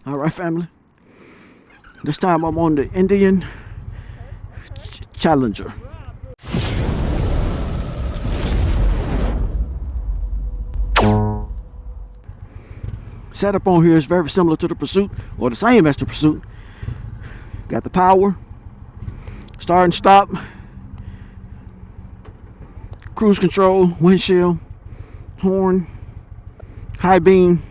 All right, family. This time I'm on the Indian Challenger. Setup on here is very similar to the Pursuit, or the same as the Pursuit. Got the power, start and stop, cruise control, windshield, horn, high beam,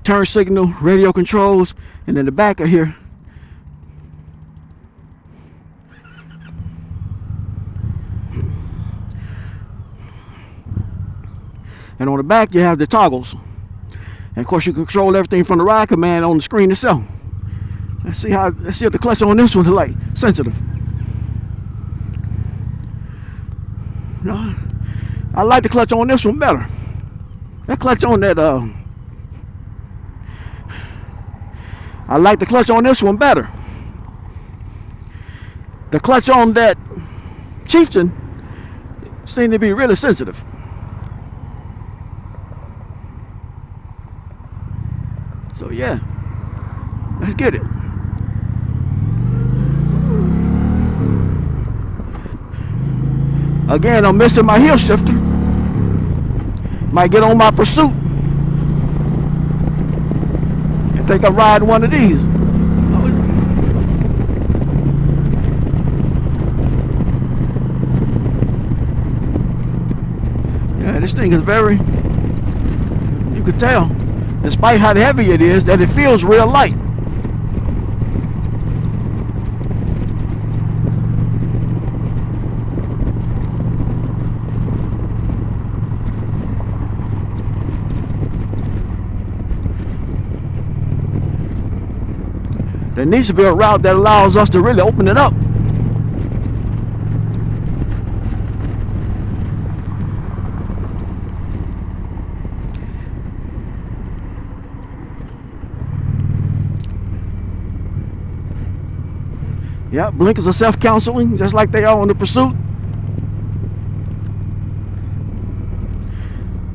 turn signal, radio controls, and in the back of here, and on the back you have the toggles. And of course you can control everything from the ride command on the screen itself. Let's see if the clutch on this one's like sensitive. No, I like the clutch on this one better. That clutch on that I like the clutch on this one better. The clutch on that Chieftain seemed to be really sensitive. So yeah, let's get it. Again, I'm missing my heel shifter. Might get on my Pursuit and think I'm riding one of these. Yeah, this thing is very, you could tell, despite how heavy it is, that it feels real light. There needs to be a route that allows us to really open it up. Yeah, blinkers are self-counseling, just like they are on the Pursuit.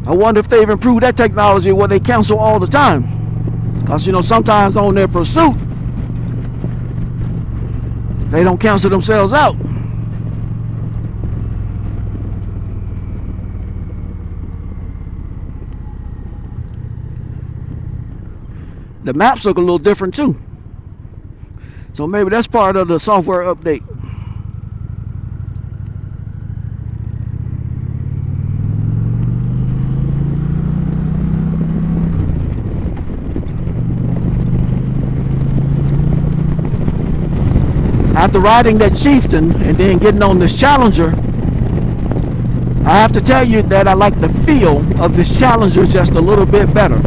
I wonder if they've improved that technology where they cancel all the time. Because, you know, sometimes on their Pursuit, they don't cancel themselves out. The maps look a little different too. So maybe that's part of the software update. After riding that Chieftain and then getting on this Challenger, I have to tell you that I like the feel of this Challenger just a little bit better.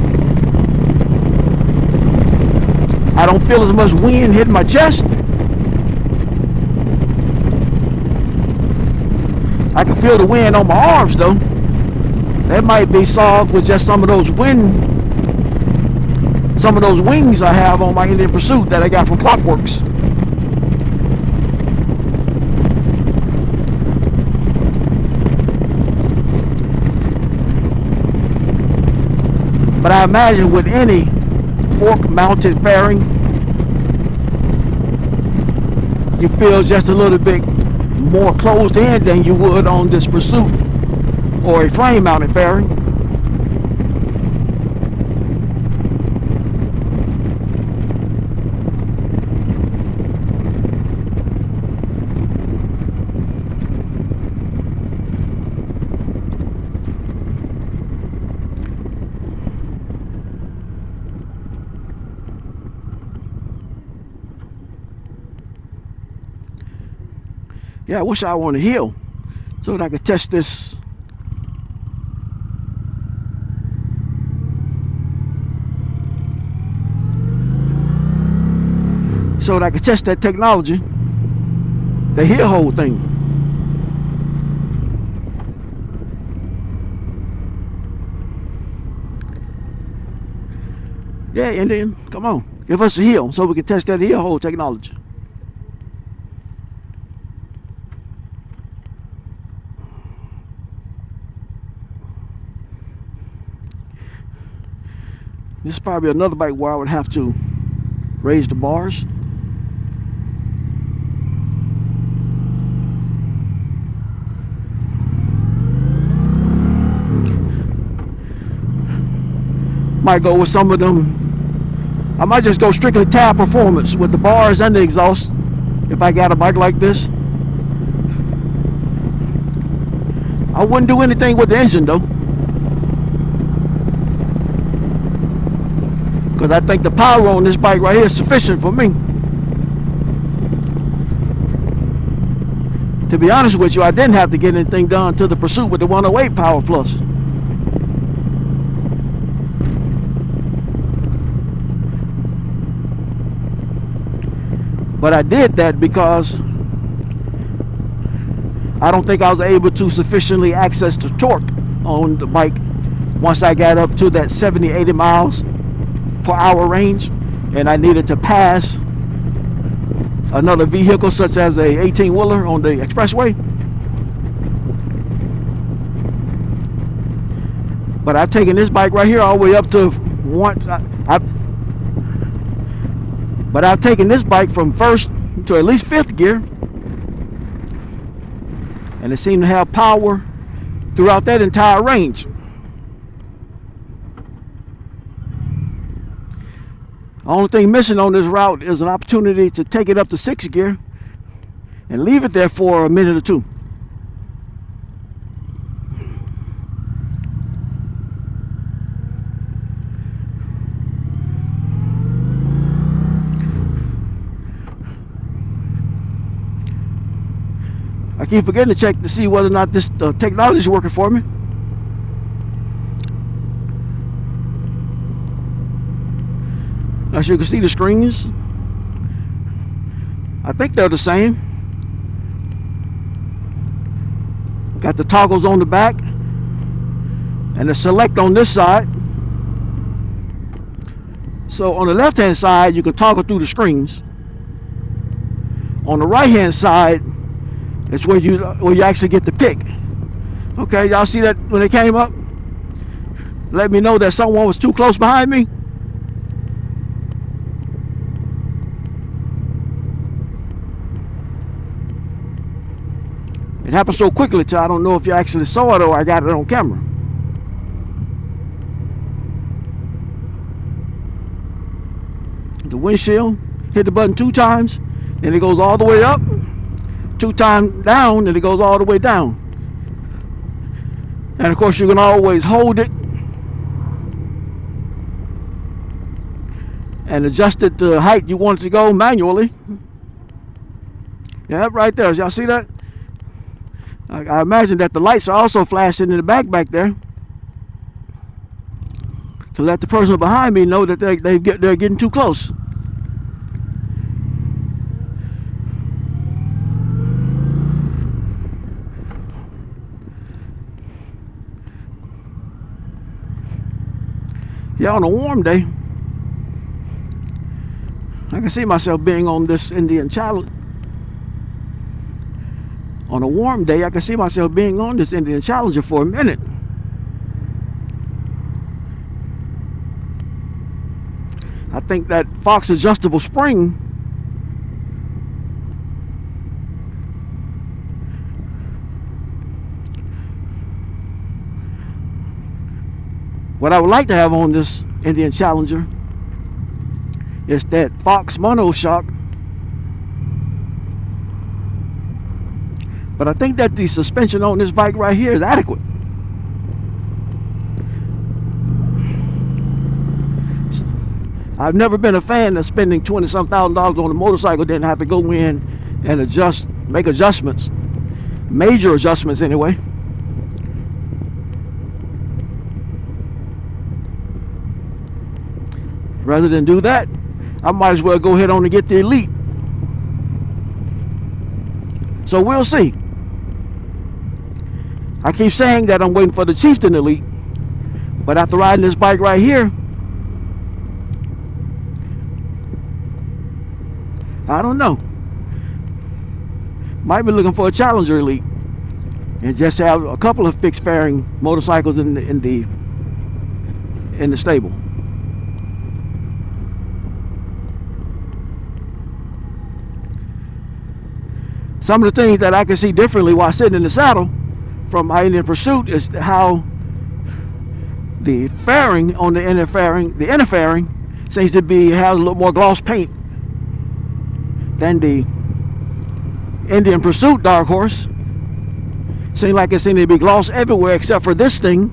I don't feel as much wind hitting my chest. I can feel the wind on my arms though. That might be solved with just some of those wings I have on my Indian Pursuit that I got from Clockworks. But I imagine with any fork-mounted fairing, you feel just a little bit more closed in than you would on this Pursuit or a frame-mounted fairing. Yeah, I wish I were on a hill so that I could test this. So that I could test that technology, the hill hold thing. Yeah, Indian, come on, give us a hill so we can test that hill hold technology. This is probably another bike where I would have to raise the bars. Might go with some of them. I might just go strictly tab performance with the bars and the exhaust if I got a bike like this. I wouldn't do anything with the engine though, because I think the power on this bike right here is sufficient for me. To be honest with you, I didn't have to get anything done to the Pursuit with the 108 Power Plus. But I did that because I don't think I was able to sufficiently access the torque on the bike once I got up to that 70-80 miles per hour range, and I needed to pass another vehicle such as a 18-wheeler on the expressway. But I've taken this bike right here all the way up to but I've taken this bike from first to at least fifth gear, and it seemed to have power throughout that entire range. The only thing missing on this route is an opportunity to take it up to sixth gear and leave it there for a minute or two. I keep forgetting to check to see whether or not this technology is working for me. As you can see, the screens, I think they're the same. Got the toggles on the back and the select on this side. So on the left hand side, you can toggle through the screens. On the right hand side, it's where you actually get to pick. Okay, y'all see that when it came up? Let me know that someone was too close behind me. It happened so quickly till I don't know if you actually saw it or I got it on camera. The windshield, hit the button 2 times and it goes all the way up. 2 times down and it goes all the way down. And of course you can always hold it and adjust it to the height you want it to go manually. Yeah, right there. Y'all see that? I imagine that the lights are also flashing in the back there to let the person behind me know that they're getting too close. Yeah, on a warm day, I can see myself being on this Indian Challenger. On a warm day, I can see myself being on this Indian Challenger for a minute. I think that Fox adjustable spring what I would like to have on this Indian Challenger is that Fox monoshock. But I think that the suspension on this bike right here is adequate. I've never been a fan of spending $20-some thousand on a motorcycle, then have to go in and make adjustments, major adjustments anyway. Rather than do that, I might as well go ahead on and get the Elite. So we'll see. I keep saying that I'm waiting for the Chieftain Elite, but after riding this bike right here, I don't know. Might be looking for a Challenger Elite and just have a couple of fixed fairing motorcycles in the stable. Some of the things that I can see differently while sitting in the saddle from my Indian Pursuit is how the fairing on the inner fairing seems to be has a little more gloss paint than the Indian Pursuit Dark Horse. Seems like it seems to be gloss everywhere except for this thing,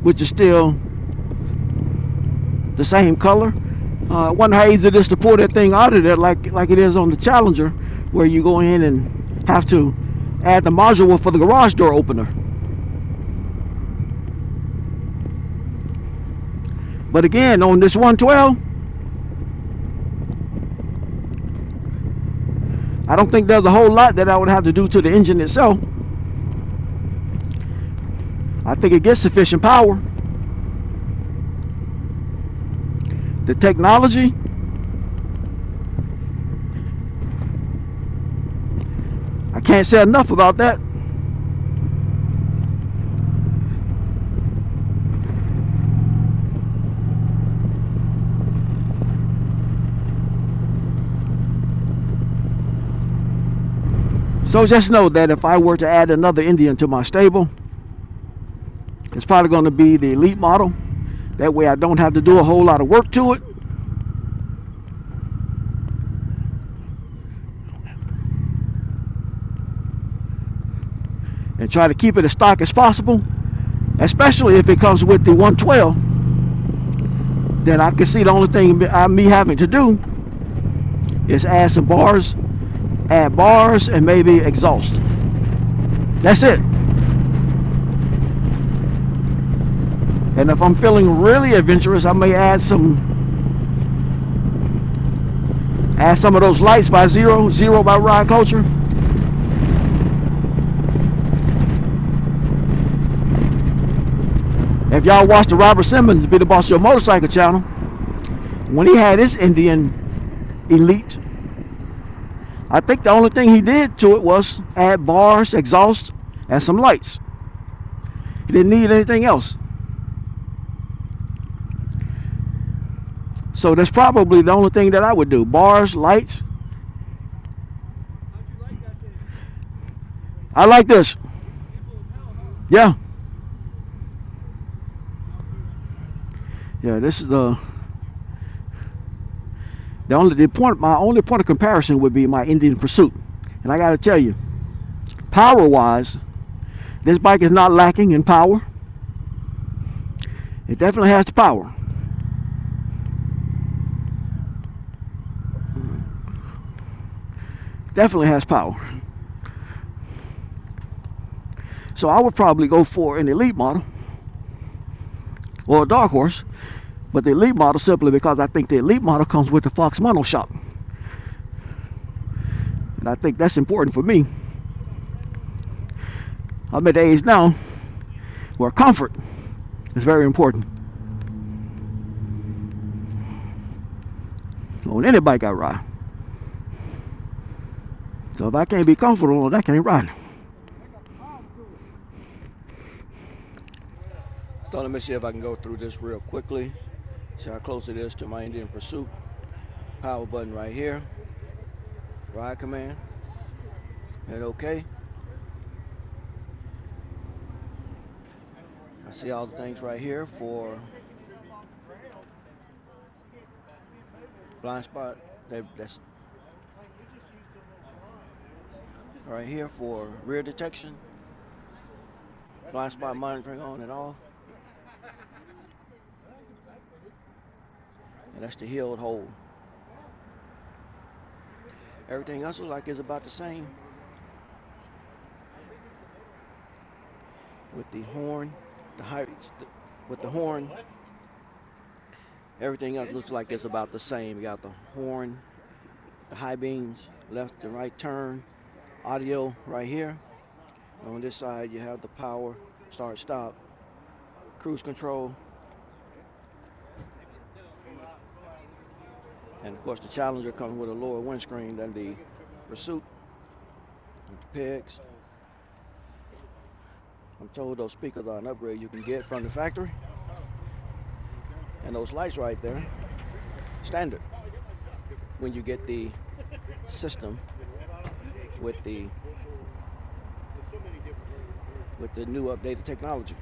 which is still the same color. I wonder how easy it is to pull that thing out of there like it is on the Challenger, where you go in and have to add the module for the garage door opener. But again, on this 112, I don't think there's a whole lot that I would have to do to the engine itself. I think it gets sufficient power. The technology, I can't say enough about that. So just know that if I were to add another Indian to my stable, it's probably going to be the Elite model. That way I don't have to do a whole lot of work to it. And try to keep it as stock as possible, especially if it comes with the 112. Then I can see the only thing me having to do is add some bars, and maybe exhaust. That's it. And if I'm feeling really adventurous, I may add some of those lights by Zero by Ride Culture. If y'all watch the Robert Simmons Be the Boss of Your Motorcycle channel, when he had his Indian Elite, I think the only thing he did to it was add bars, exhaust, and some lights. He didn't need anything else. So that's probably the only thing that I would do. Bars, lights. I like this. Yeah. Yeah, this is my only point of comparison would be my Indian Pursuit. And I got to tell you, power-wise, this bike is not lacking in power. It definitely has the power. Definitely has power. So I would probably go for an Elite model or a Dark Horse, but the Elite model simply because I think the Elite model comes with the Fox monoshock, and I think that's important for me. I'm at the age now where comfort is very important on any bike I ride. So if I can't be comfortable, I can't ride. So let me see if I can go through this real quickly. See how close it is to my Indian Pursuit. Power button right here. Ride command. Hit OK. I see all the things right here for blind spot. That's right here for rear detection. Blind spot monitoring on and off. And that's the heeled hold. Everything else looks like it's about the same. With the horn, with the horn, everything else looks like it's about the same. You got the horn, the high beams, left and right turn, audio right here. And on this side you have the power, start, stop, cruise control. And of course the Challenger comes with a lower windscreen than the Pursuit. With the pegs. I'm told those speakers are an upgrade you can get from the factory. And those lights right there, standard when you get the system with the There's so many different ways to do it. with the new updated technology.